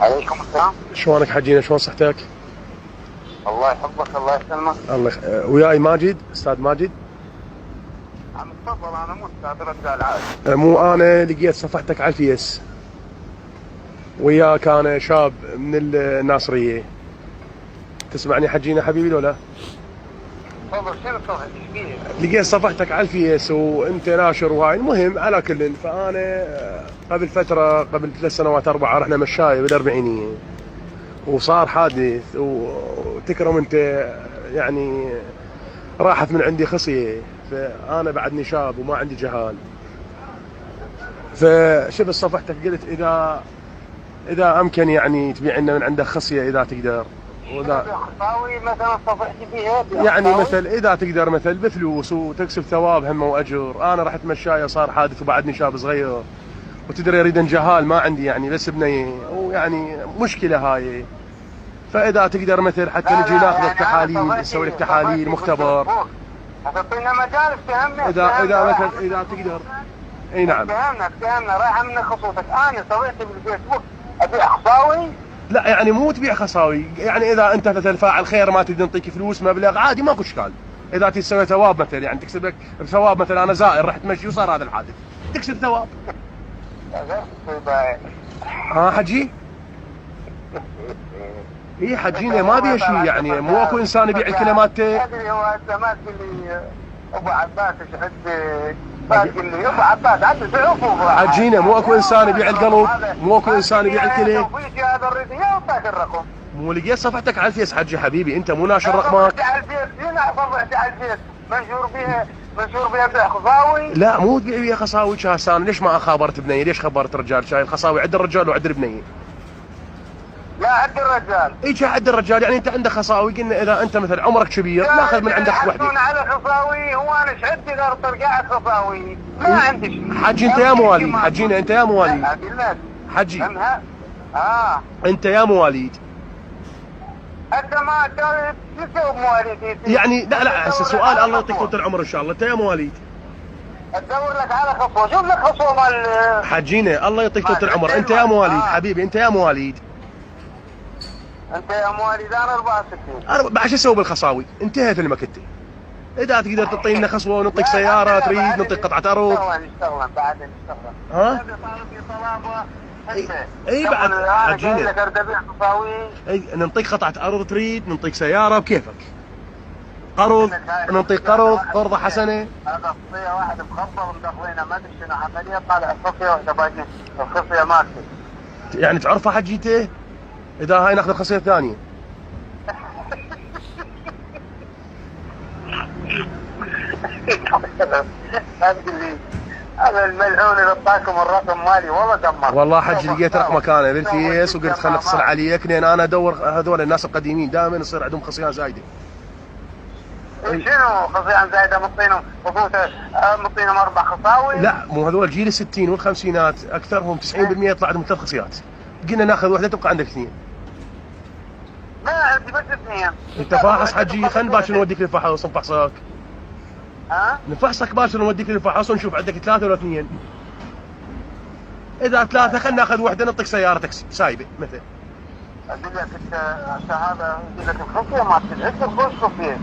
عليكم السلام. شلونك حجينا؟ شلون صحتك؟ الله يحفظك، الله يسلمك. وياي ماجد، استاذ ماجد. عم تفضل، انا مو استاذ رجال عادي. مو انا لقيت صفحتك على الفيس وياك، انا شاب من الناصريه. تسمعني حجينا حبيبي ولا لا؟ تفضل. شنو صحتك؟ ايش فيه؟ لقيت صفحتك على الفيس وانت ناشر وهاي. المهم على كل، فانا قبل فتره، قبل 3 سنوات 4 رحنا مشايه بالاربعينيه وصار حادث، وتكرم انت يعني راحت من عندي خصيه، فانا بعدني شاب وما عندي جهال. فشفت صفحتك قلت اذا امكن يعني تبيع لنا من عندك خصيه اذا تقدر. خصاوي مثلا صفحتي فيها يعني مثل اذا تقدر مثل بفلوس وتكسب ثواب هم واجر. انا رحت مشايه صار حادث وبعدني شاب صغير، وتدري اريد جهال ما عندي يعني بس بنيه، ويعني مشكله هاي. فاذا تقدر مثل حتى نجي ناخذ يعني التحاليل، نسوي لك تحاليل مختبر. تعطينا مجال افتهمنا. اذا مثل اذا تقدر. اي نعم. افتهمنا رايحه من خصوصك. انا صديقتي بالفيسبوك ابيع خصاوي. لا يعني مو تبيع خصاوي، يعني اذا انت مثلا فاعل خير ما تريد نعطيك فلوس مبلغ عادي ماكو اشكال. اذا تسوي ثواب مثلا، يعني تكسب لك ثواب، مثلا انا زائر رحت مشي وصار هذا الحادث تكسب ثواب. ها حجي؟ اي حجينا ما بيها شيء، يعني مو اكو انسان يبيع الكلمات. ادري هو انت ما تقول لي ابو عباس ايش عد، ما تقول لي ابو عباس عد تعرفه. حجينا مو اكو انسان يبيع القلب، مو اكو انسان يبيع الكلى. في هذا الريد يعطيك الرقم. مو لقيت صفحتك على الفيس حجي حبيبي، انت مو ناشر رقمك. صفحتي على الفيس، هنا صفحتي على الفيس منشور بها بيع خصاوي. لا مو تبيع بيها خصاوي. هسه ليش ما خابرت بنيه؟ ليش خبرت رجال؟ شايل خصاوي عند الرجال وعند البنيه. لا عند الرجال. اي عند الرجال، يعني انت عندك خصاوي. قلنا اذا انت مثلا عمرك كبير ناخذ من عندك وحده. على خصاوي، هو انا ايش عندي غير طرقات خصاوي؟ ما عندي شيء. حجي انت يا مواليد، حجينا انت يا مواليد. حجي انت يا مواليد. انت ما تسوي مواليد يعني لا هسه سؤال، الله يعطيك طول العمر ان شاء الله. انت يا مواليد ادور لك على خصوه، شوف لك خصوه مال حجينا. الله يعطيك طول العمر. انت يا مواليد حبيبي، انت يا مواليد. انت يا مواليد انا 64. بعد شو اسوي بالخصاوي؟ انتهت المكتة. اذا تقدر تعطي لنا خصوه ونعطيك سياره، تريد نعطيك قطعه ارض. نشتغل بعد نشتغل. ها؟ اي بعد حجينا. اي نعطيك قطعه ارض، تريد نعطيك سياره بكيفك. قرض نعطيك قرضه حسنه. هذا خصيه واحد مخبر مدخلينه ما ادري شنو عمليه، طالع خصيه واحده باقي الخصيه مالتي. يعني تعرفها حجيته؟ اذا هاي ناخذ الخصيه الثانيه. هذا الملعون اللي اعطاكم الرقم مالي والله دمر. والله حجي لقيت رقمك انا بالفيس وقلت خليني اتصل عليك، لان انا ادور هذول الناس القديمين دائما يصير عندهم خصيان زايده. شنو خصيان زايده؟ مطينهم خطوته، مطينهم 4 خصاوي. لا مو هذول جيل ال60 والخمسينات اكثرهم 90% يطلع عندهم 3 خصيات. قلنا ناخذ وحده تبقى عندك 2. ما عندي بس 2. انت فاحص حجي، خلينا باكر نوديك للفحص نفحصك. ها؟ نفحصك باكر نوديك للفحص ونشوف عندك 3 ولا 2. اذا 3 خلينا ناخذ وحده نعطيك سياره تاكسي سايبه مثلا. اقول لك انت هذا، اقول لك الخصيه ما تنعكس، خش خصيه.